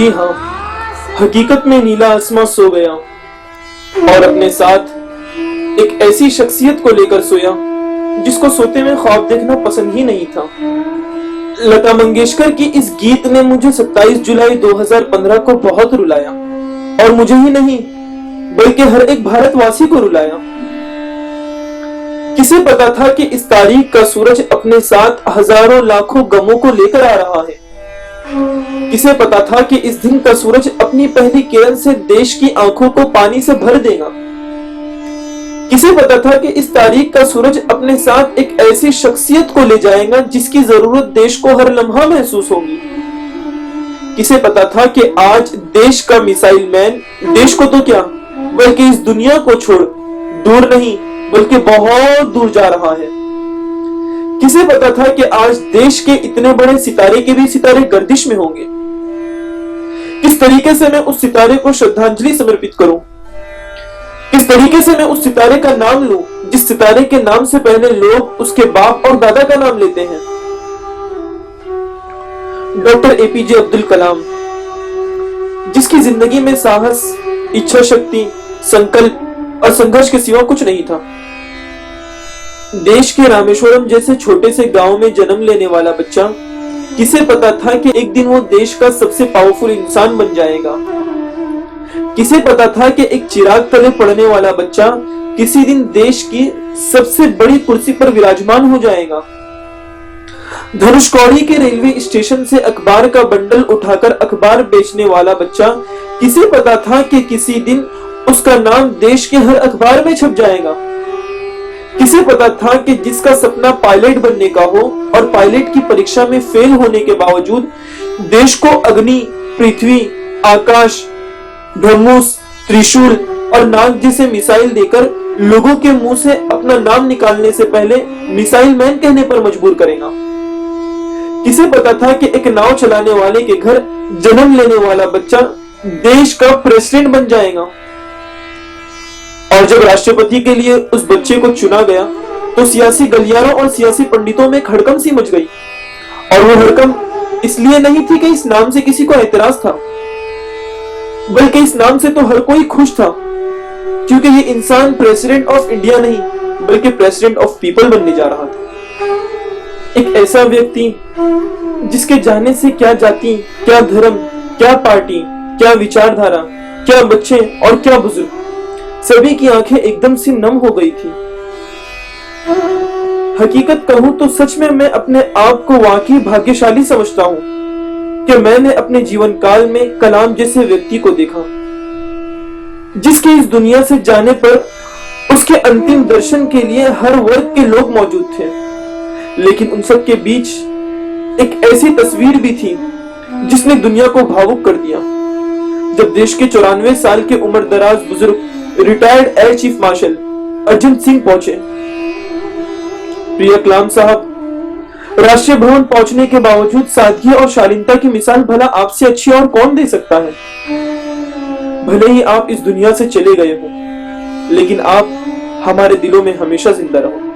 जी हाँ, हकीकत में नीला आसमां सो गया और अपने साथ एक ऐसी शख्सियत को लेकर सोया जिसको सोते में ख्वाब देखना पसंद ही नहीं था। लता मंगेशकर की इस गीत ने मुझे 27 जुलाई 2015 को बहुत रुलाया और मुझे ही नहीं बल्कि हर एक भारतवासी को रुलाया। किसे पता था कि इस तारीख का सूरज अपने साथ हजारों लाखों गमों को लेकर आ रहा है। किसे पता था कि इस दिन का सूरज अपनी पहली किरण से देश की आंखों को पानी से भर देगा। किसे पता था कि इस तारीख का सूरज अपने साथ एक ऐसी शख्सियत को ले जाएगा जिसकी जरूरत देश को हर लम्हा महसूस होगी। किसे पता था कि आज देश का मिसाइल मैन देश को तो क्या बल्कि इस दुनिया को छोड़ दूर नहीं बल्कि बहुत दूर जा रहा है। किसे पता था कि आज देश के इतने बड़े सितारे के भी सितारे गर्दिश में होंगे। किस तरीके से मैं उस सितारे को श्रद्धांजलि समर्पित करूं, किस तरीके से मैं उस सितारे का नाम लूं जिस सितारे के नाम से पहले लोग उसके बाप और दादा का नाम लेते हैं। डॉक्टर एपीजे अब्दुल कलाम, जिसकी जिंदगी में साहस, इच्छा शक्ति, संकल्प और संघर्ष के सिवा कुछ नहीं था। देश के रामेश्वरम जैसे छोटे से गांव में जन्म लेने वाला बच्चा, किसे पता था कि एक दिन वो देश का सबसे पावरफुल इंसान बन जाएगा। किसे पता था कि एक चिराग तले पड़ने वाला बच्चा किसी दिन देश की सबसे बड़ी कुर्सी पर विराजमान हो जाएगा। धनुषकौड़ी के रेलवे स्टेशन से अखबार का बंडल उठाकर अखबार बेचने वाला बच्चा, किसे पता था कि किसी दिन उसका नाम देश के हर अखबार में छप जाएगा। किसे पता था कि जिसका सपना पायलट बनने का हो और पायलट की परीक्षा में फेल होने के बावजूद देश को अग्नि, पृथ्वी, आकाश, ब्रह्मोस, त्रिशूल और नाग जैसे मिसाइल देकर लोगों के मुंह से अपना नाम निकालने से पहले मिसाइल मैन कहने पर मजबूर करेगा। किसे पता था कि एक नाव चलाने वाले के घर जन्म लेने वाला बच्चा देश का प्रेसिडेंट बन जाएगा। और जब राष्ट्रपति के लिए उस बच्चे को चुना गया तो सियासी गलियारों और सियासी पंडितों में हड़कंप सी मच गई। और वो हड़कंप इसलिए नहीं थी कि इस नाम से किसी को ऐतराज था, बल्कि इस नाम से तो हर कोई खुश था, क्योंकि ये इंसान प्रेसिडेंट ऑफ इंडिया नहीं बल्कि प्रेसिडेंट ऑफ पीपल बनने जा रहा था। एक ऐसा व्यक्ति जिसके जाने से क्या जाति, क्या धर्म, क्या पार्टी, क्या विचारधारा, क्या बच्चे और क्या बुजुर्ग, सभी की आंखें एकदम से नम हो गई थी। हकीकत कहूं तो सच में मैं अपने आप को वाकई भाग्यशाली समझता हूं कि मैंने अपने जीवन काल में कलाम जैसे व्यक्ति को देखा, जिसके इस दुनिया से जाने पर उसके अंतिम दर्शन के लिए हर वर्ग के लोग मौजूद थे। लेकिन उन सब के बीच एक ऐसी तस्वीर भी थी जिसने दुनिया को भावुक कर दिया। जब देश के 94 साल के उम्र दराज बुजुर्ग retired air chief marshal Arjan Singh पहुंचे। प्रिय कलाम साहब, राष्ट्रीय भवन पहुंचने के बावजूद सादगी और शालीनता की मिसाल भला आपसे अच्छी और कौन दे सकता है। भले ही आप इस दुनिया से चले गए हो, लेकिन आप हमारे दिलों में हमेशा जिंदा रहो।